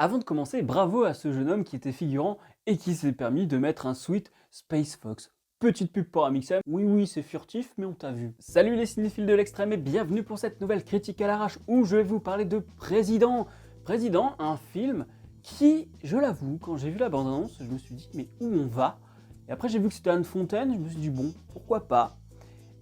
Avant de commencer, bravo à ce jeune homme qui était figurant et qui s'est permis de mettre un sweat Space Fox. Petite pub pour Amixem, oui oui c'est furtif mais on t'a vu. Salut les cinéphiles de l'extrême et bienvenue pour cette nouvelle critique à l'arrache où je vais vous parler de Président. Président, un film qui, je l'avoue, quand j'ai vu la bande-annonce, je me suis dit mais où on va? Et après j'ai vu que c'était Anne Fontaine, je me suis dit bon, pourquoi pas.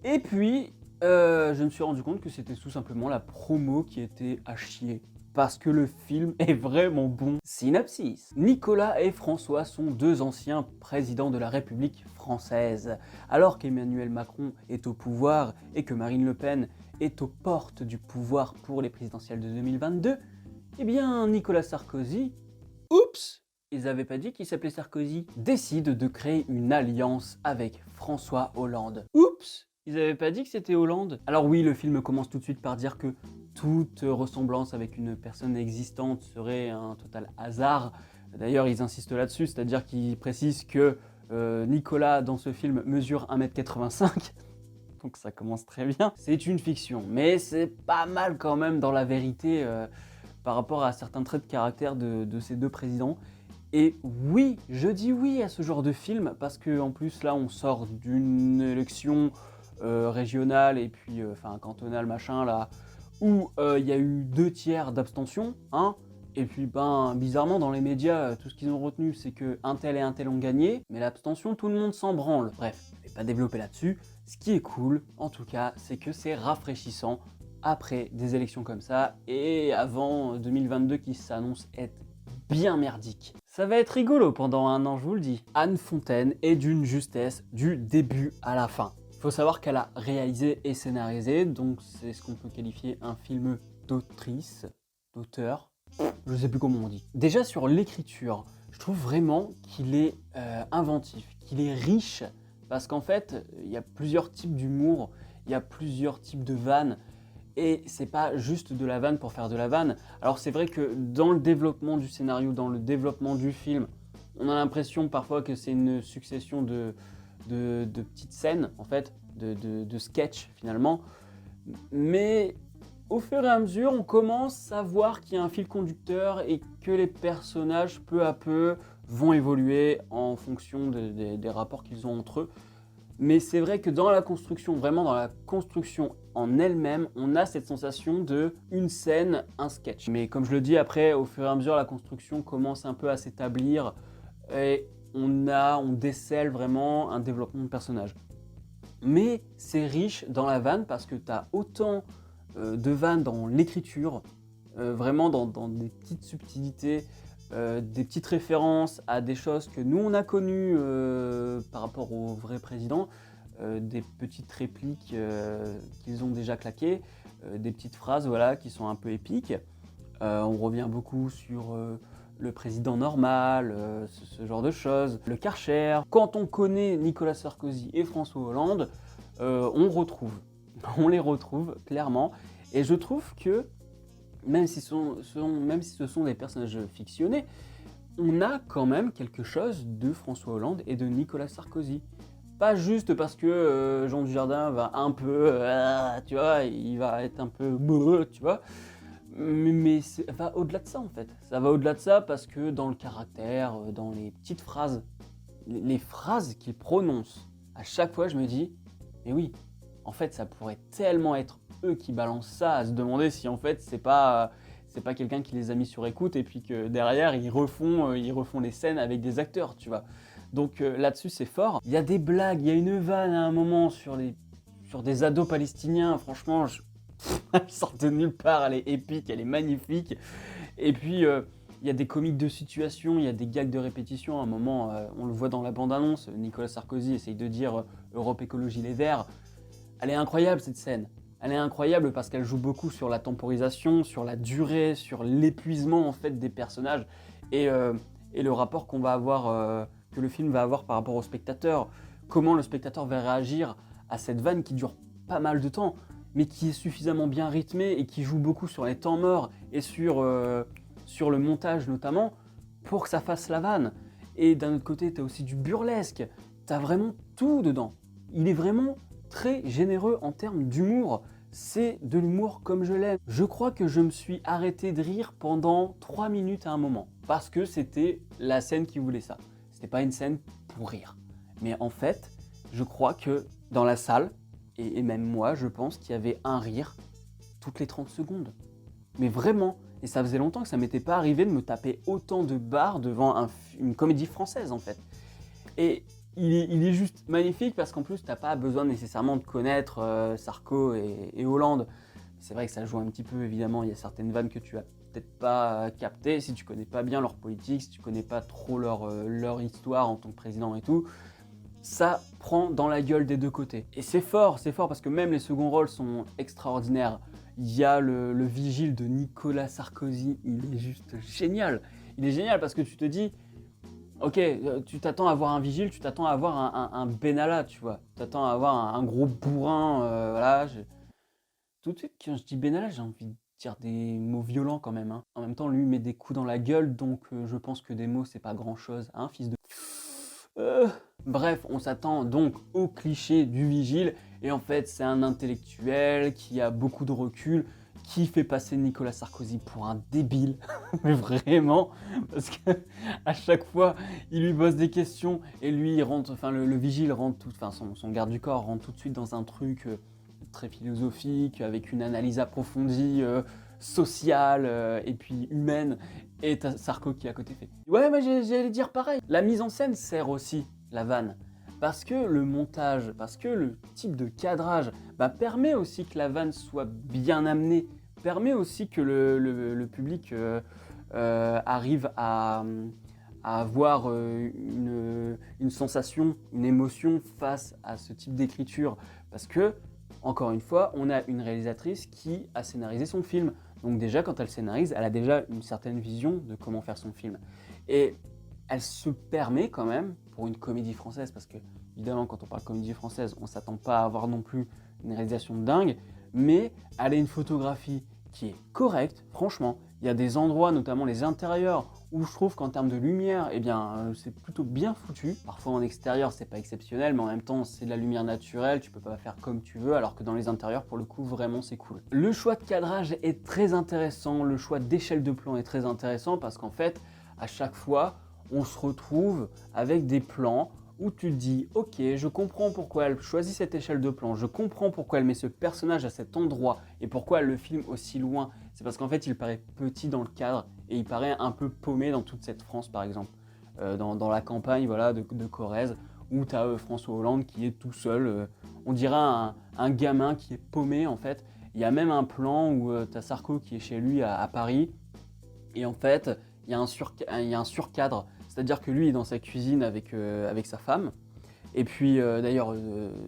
Et puis, je me suis rendu compte que c'était tout simplement la promo qui était à chier. Parce que le film est vraiment bon. Synopsis. Nicolas et François sont deux anciens présidents de la République française. Alors qu'Emmanuel Macron est au pouvoir et que Marine Le Pen est aux portes du pouvoir pour les présidentielles de 2022, eh bien Nicolas Sarkozy, oups, ils avaient pas dit qu'il s'appelait Sarkozy, décide de créer une alliance avec François Hollande. Oups, ils avaient pas dit que c'était Hollande. Alors oui, le film commence tout de suite par dire que toute ressemblance avec une personne existante serait un total hasard. D'ailleurs, ils insistent là-dessus, c'est-à-dire qu'ils précisent que Nicolas, dans ce film, mesure 1m85. Donc ça commence très bien. C'est une fiction, mais c'est pas mal quand même dans la vérité par rapport à certains traits de caractère de ces deux présidents. Et oui, je dis oui à ce genre de film, parce qu'en plus là, on sort d'une élection régionale et puis cantonale, machin, là, où il y a eu 2/3 d'abstention, hein, et puis bizarrement dans les médias, tout ce qu'ils ont retenu c'est que un tel et un tel ont gagné, mais l'abstention tout le monde s'en branle. Bref, je vais pas développer là-dessus. Ce qui est cool, en tout cas, c'est que c'est rafraîchissant après des élections comme ça, et avant 2022 qui s'annonce être bien merdique. Ça va être rigolo pendant un an, je vous le dis. Anne Fontaine est d'une justesse du début à la fin. Il faut savoir qu'elle a réalisé et scénarisé, donc c'est ce qu'on peut qualifier un film d'autrice, d'auteur, je sais plus comment on dit. Déjà sur l'écriture, je trouve vraiment qu'il est inventif, qu'il est riche, parce qu'en fait, il y a plusieurs types d'humour, il y a plusieurs types de vannes, et c'est pas juste de la vanne pour faire de la vanne. Alors c'est vrai que dans le développement du scénario, dans le développement du film, on a l'impression parfois que c'est une succession de petites scènes, en fait, de sketchs finalement. Mais au fur et à mesure, on commence à voir qu'il y a un fil conducteur et que les personnages, peu à peu, vont évoluer en fonction des rapports qu'ils ont entre eux. Mais c'est vrai que dans la construction, vraiment dans la construction en elle-même, on a cette sensation de une scène, un sketch. Mais comme je le dis, après, au fur et à mesure, la construction commence un peu à s'établir et on décèle vraiment un développement de personnage. Mais c'est riche dans la vanne parce que tu as autant de vannes dans l'écriture, vraiment dans des petites subtilités, des petites références à des choses que nous on a connues par rapport au vrai président, des petites répliques qu'ils ont déjà claquées, des petites phrases voilà, qui sont un peu épiques. On revient beaucoup sur le président normal, ce genre de choses. Le Karcher. Quand on connaît Nicolas Sarkozy et François Hollande, on les retrouve clairement. Et je trouve que même si ce sont des personnages fictionnés, on a quand même quelque chose de François Hollande et de Nicolas Sarkozy. Pas juste parce que Jean Dujardin va un peu, tu vois, il va être un peu bourreux, tu vois. Mais ça va au-delà de ça en fait. Ça va au-delà de ça parce que dans le caractère, dans les petites phrases, les phrases qu'il prononce, à chaque fois je me dis, mais oui, en fait ça pourrait tellement être eux qui balancent ça, à se demander si en fait c'est pas quelqu'un qui les a mis sur écoute et puis que derrière ils refont les scènes avec des acteurs, tu vois. Donc là-dessus c'est fort. Il y a des blagues, il y a une vanne à un moment sur des ados palestiniens, franchement, elle sort de nulle part, elle est épique, elle est magnifique. Et puis il y a des comiques de situation, il y a des gags de répétition. À un moment, on le voit dans la bande-annonce, Nicolas Sarkozy essaye de dire Europe Écologie Les Verts. Elle est incroyable cette scène. Elle est incroyable parce qu'elle joue beaucoup sur la temporisation, sur la durée, sur l'épuisement en fait des personnages et le rapport qu'on va avoir, que le film va avoir par rapport au spectateur. Comment le spectateur va réagir à cette vanne qui dure pas mal de temps, mais qui est suffisamment bien rythmée et qui joue beaucoup sur les temps morts et sur le montage notamment pour que ça fasse la vanne. Et d'un autre côté, tu as aussi du burlesque. Tu as vraiment tout dedans. Il est vraiment très généreux en termes d'humour. c'est de l'humour comme je l'aime. Je crois que je me suis arrêté de rire pendant 3 minutes à un moment, parce que c'était la scène qui voulait ça. C'était pas une scène pour rire. Mais en fait, je crois que dans la salle, et même moi, je pense qu'il y avait un rire toutes les 30 secondes. Mais vraiment, et ça faisait longtemps que ça m'était pas arrivé de me taper autant de barres devant une comédie française en fait. Et il est juste magnifique parce qu'en plus, t'as pas besoin nécessairement de connaître Sarko et Hollande. C'est vrai que ça joue un petit peu, évidemment, il y a certaines vannes que tu as peut-être pas captées si tu connais pas bien leur politique, si tu connais pas trop leur histoire en tant que président et tout. Ça prend dans la gueule des deux côtés. Et c'est fort parce que même les seconds rôles sont extraordinaires. Il y a le vigile de Nicolas Sarkozy, il est juste génial. Il est génial parce que tu te dis, ok, tu t'attends à voir un vigile, tu t'attends à avoir un Benalla, tu vois. Tu t'attends à avoir un gros bourrin, voilà. Tout de suite, quand je dis Benalla, j'ai envie de dire des mots violents quand même. Hein. En même temps, lui met des coups dans la gueule, donc je pense que des mots, c'est pas grand-chose, hein, fils de... Bref, on s'attend donc au cliché du vigile, et en fait, c'est un intellectuel qui a beaucoup de recul, qui fait passer Nicolas Sarkozy pour un débile, mais vraiment, parce que à chaque fois, il lui pose des questions, et lui, il rentre, enfin, le vigile rentre tout, enfin, son garde du corps rentre tout de suite dans un truc très philosophique, avec une analyse approfondie, sociale, et puis humaine, et t'as Sarko qui à côté fait « Ouais, mais j'allais dire pareil ». La mise en scène sert aussi la vanne, parce que le montage, parce que le type de cadrage permet aussi que la vanne soit bien amenée, permet aussi que le public arrive à avoir une sensation, une émotion face à ce type d'écriture, parce que, encore une fois, on a une réalisatrice qui a scénarisé son film. Donc déjà, quand elle scénarise, elle a déjà une certaine vision de comment faire son film. Et elle se permet quand même, pour une comédie française, parce que évidemment quand on parle comédie française, on ne s'attend pas à avoir non plus une réalisation de dingue, mais elle a une photographie qui est correcte, franchement. Il y a des endroits, notamment les intérieurs, où je trouve qu'en termes de lumière, eh bien, c'est plutôt bien foutu. Parfois en extérieur, c'est pas exceptionnel, mais en même temps, c'est de la lumière naturelle, tu peux pas faire comme tu veux, alors que dans les intérieurs, pour le coup, vraiment, c'est cool. Le choix de cadrage est très intéressant, le choix d'échelle de plan est très intéressant, parce qu'en fait, à chaque fois, on se retrouve avec des plans où tu te dis « Ok, je comprends pourquoi elle choisit cette échelle de plan, je comprends pourquoi elle met ce personnage à cet endroit et pourquoi elle le filme aussi loin. » C'est parce qu'en fait, il paraît petit dans le cadre et il paraît un peu paumé dans toute cette France, par exemple. Dans la campagne voilà, de Corrèze, où tu as François Hollande qui est tout seul. On dirait un gamin qui est paumé, en fait. Il y a même un plan où tu as Sarko qui est chez lui à Paris. Et en fait, il y a un surcadre. C'est-à-dire que lui est dans sa cuisine avec sa femme. Et puis d'ailleurs,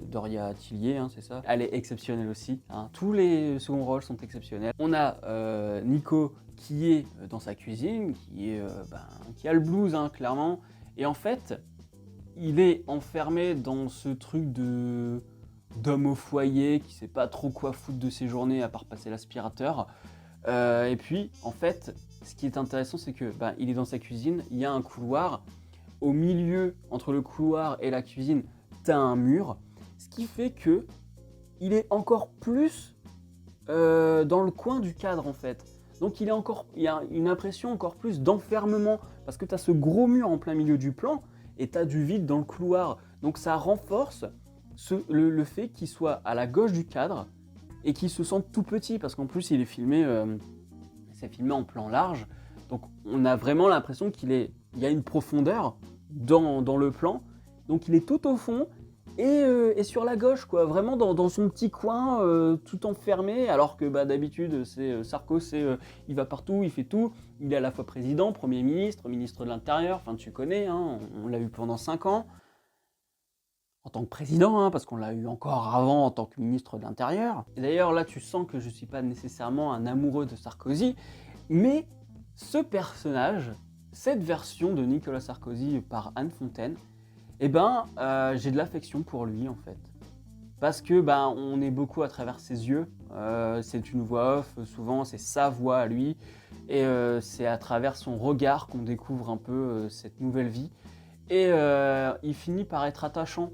Doria Tillier, hein, c'est ça, elle est exceptionnelle aussi. Hein. Tous les seconds rôles sont exceptionnels. On a Nico qui est dans sa cuisine, qui a le blues, hein, clairement. Et en fait, il est enfermé dans ce truc d'homme au foyer qui sait pas trop quoi foutre de ses journées à part passer l'aspirateur. Et puis, en fait, ce qui est intéressant, c'est que il est dans sa cuisine, il y a un couloir. Au milieu, entre le couloir et la cuisine, tu as un mur. Ce qui fait que il est encore plus dans le coin du cadre, en fait. Donc il y a une impression encore plus d'enfermement, parce que tu as ce gros mur en plein milieu du plan, et tu as du vide dans le couloir. Donc ça renforce le fait qu'il soit à la gauche du cadre, et qu'il se sente tout petit, parce qu'en plus il est filmé, c'est filmé en plan large, donc on a vraiment l'impression qu'il y a une profondeur dans le plan, donc il est tout au fond, et sur la gauche, quoi, vraiment dans son petit coin, tout enfermé, alors que d'habitude, c'est Sarko, il va partout, il fait tout, il est à la fois président, Premier ministre, ministre de l'Intérieur, enfin tu connais, hein, on l'a eu pendant 5 ans, en tant que président, hein, parce qu'on l'a eu encore avant en tant que ministre de l'Intérieur. Et d'ailleurs, là, tu sens que je ne suis pas nécessairement un amoureux de Sarkozy, mais ce personnage, cette version de Nicolas Sarkozy par Anne Fontaine, j'ai de l'affection pour lui, en fait. Parce que on est beaucoup à travers ses yeux, c'est une voix off, souvent c'est sa voix à lui, et c'est à travers son regard qu'on découvre un peu cette nouvelle vie. Et il finit par être attachant,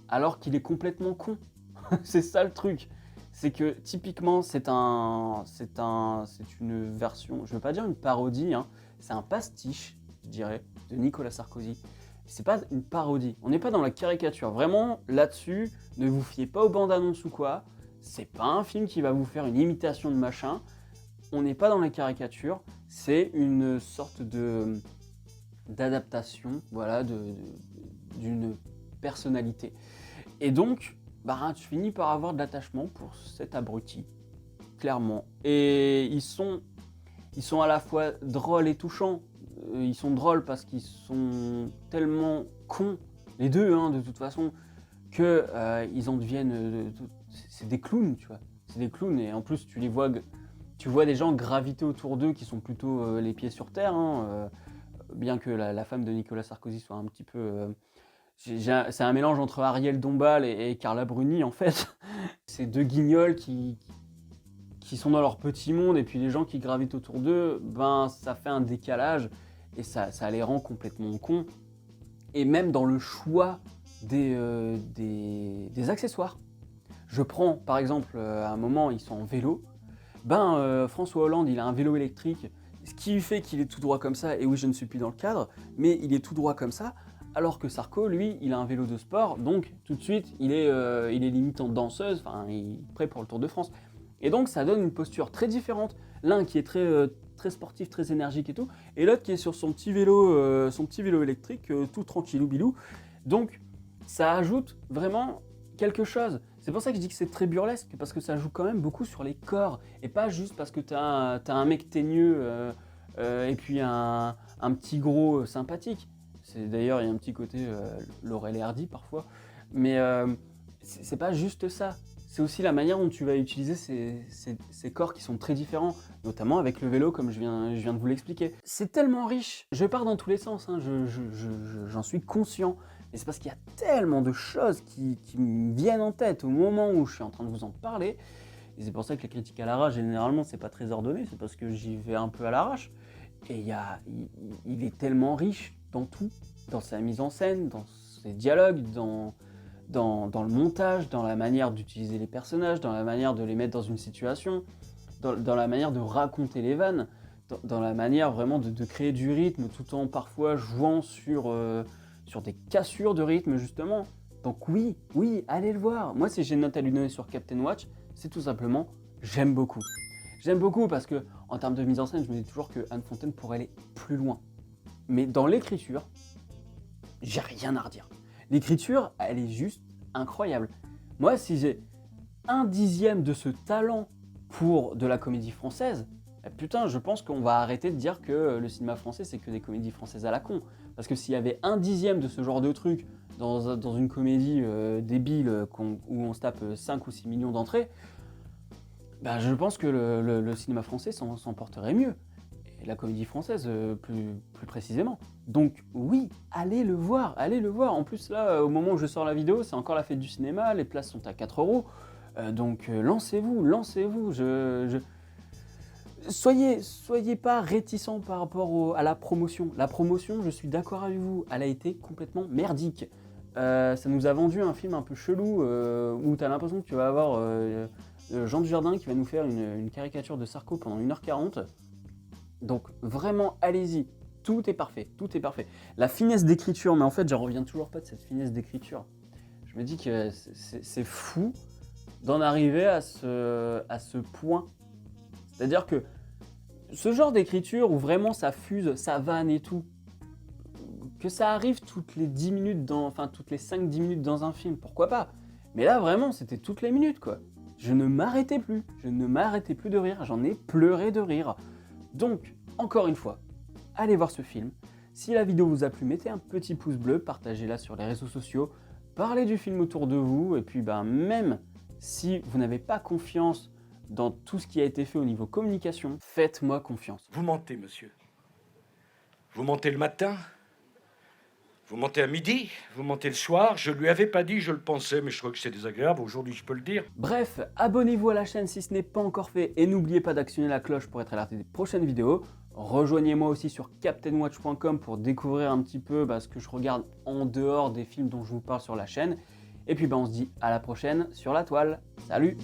alors qu'il est complètement con. C'est ça le truc. c'est que typiquement c'est une version, je veux pas dire une parodie, hein, c'est un pastiche, je dirais, de Nicolas Sarkozy. C'est pas une parodie, on n'est pas dans la caricature. Vraiment, là-dessus, ne vous fiez pas aux bandes annonces ou quoi. C'est pas un film qui va vous faire une imitation de machin. On n'est pas dans la caricature, c'est une sorte d'adaptation, voilà, d'une personnalité. Et donc, tu finis par avoir de l'attachement pour cet abruti, clairement. Et ils sont à la fois drôles et touchants. Ils sont drôles parce qu'ils sont tellement cons, les deux, hein, de toute façon, que ils en deviennent... c'est des clowns, tu vois. C'est des clowns, et en plus, tu vois des gens graviter autour d'eux qui sont plutôt les pieds sur terre, hein, bien que la femme de Nicolas Sarkozy soit un petit peu... c'est un mélange entre Ariel Dombal et Carla Bruni, en fait. C'est deux guignols qui sont dans leur petit monde, et puis les gens qui gravitent autour d'eux, ça fait un décalage, et ça les rend complètement cons. Et même dans le choix des accessoires. Je prends, par exemple, à un moment, ils sont en vélo. François Hollande, il a un vélo électrique, ce qui fait qu'il est tout droit comme ça, et oui, je ne suis plus dans le cadre, mais il est tout droit comme ça, alors que Sarko, lui, il a un vélo de sport, donc tout de suite, il est limite en danseuse, il est prêt pour le Tour de France. Et donc, ça donne une posture très différente. L'un qui est très sportif, très énergique et tout, et l'autre qui est sur son petit vélo électrique, tout tranquillou bilou. Donc, ça ajoute vraiment quelque chose. C'est pour ça que je dis que c'est très burlesque, parce que ça joue quand même beaucoup sur les corps, et pas juste parce que t'as un mec teigneux et puis un petit gros sympathique. D'ailleurs, il y a un petit côté Laurel et Hardy parfois, mais c'est pas juste ça. C'est aussi la manière dont tu vas utiliser ces corps qui sont très différents, notamment avec le vélo, comme je viens de vous l'expliquer. C'est tellement riche. Je pars dans tous les sens, hein, j'en suis conscient. Mais c'est parce qu'il y a tellement de choses qui me viennent en tête au moment où je suis en train de vous en parler. Et c'est pour ça que les critiques à l'arrache, généralement, c'est pas très ordonné, c'est parce que j'y vais un peu à l'arrache. Et il est tellement riche dans tout, dans sa mise en scène, dans ses dialogues, dans le montage, dans la manière d'utiliser les personnages, dans la manière de les mettre dans une situation, dans la manière de raconter les vannes, dans la manière vraiment de créer du rythme, tout en parfois jouant sur des cassures de rythme, justement. Donc oui, allez le voir. Moi, si j'ai une note à lui donner sur Captain Watch, c'est tout simplement j'aime beaucoup. J'aime beaucoup parce que, en termes de mise en scène, je me dis toujours que Anne Fontaine pourrait aller plus loin. Mais dans l'écriture, j'ai rien à redire. L'écriture, elle est juste incroyable. Moi, si j'ai 1/10 de ce talent pour de la comédie française, putain, je pense qu'on va arrêter de dire que le cinéma français, c'est que des comédies françaises à la con. Parce que s'il y avait 1/10 de ce genre de truc dans une comédie débile où on se tape 5 ou 6 millions d'entrées, je pense que le cinéma français s'en porterait mieux. Et la comédie française, plus précisément. Donc oui, allez le voir. En plus, là, au moment où je sors la vidéo, c'est encore la fête du cinéma, les places sont à 4 €. Donc lancez-vous. Soyez pas réticents par rapport à la promotion. La promotion, je suis d'accord avec vous, elle a été complètement merdique. Ça nous a vendu un film un peu chelou où tu as l'impression que tu vas avoir Jean Dujardin qui va nous faire une caricature de Sarko pendant 1h40. Donc vraiment, allez-y. Tout est parfait. La finesse d'écriture, mais en fait, j'en reviens toujours pas de cette finesse d'écriture. Je me dis que c'est fou d'en arriver à ce point. C'est-à-dire que ce genre d'écriture où vraiment ça fuse, ça vanne et tout, que ça arrive toutes les 10 minutes, toutes les 5-10 minutes dans un film, pourquoi pas? Mais là, vraiment, c'était toutes les minutes, quoi. Je ne m'arrêtais plus de rire, j'en ai pleuré de rire. Donc, encore une fois, allez voir ce film. Si la vidéo vous a plu, mettez un petit pouce bleu, partagez-la sur les réseaux sociaux, parlez du film autour de vous, et puis même si vous n'avez pas confiance dans tout ce qui a été fait au niveau communication, faites-moi confiance. Vous mentez, monsieur. Vous mentez le matin, vous mentez à midi, vous mentez le soir. Je lui avais pas dit, je le pensais, mais je crois que c'est désagréable. Aujourd'hui, je peux le dire. Bref, abonnez-vous à la chaîne si ce n'est pas encore fait et n'oubliez pas d'actionner la cloche pour être alerté des prochaines vidéos. Rejoignez-moi aussi sur captainwatch.com pour découvrir un petit peu ce que je regarde en dehors des films dont je vous parle sur la chaîne. Et puis on se dit à la prochaine sur la toile. Salut!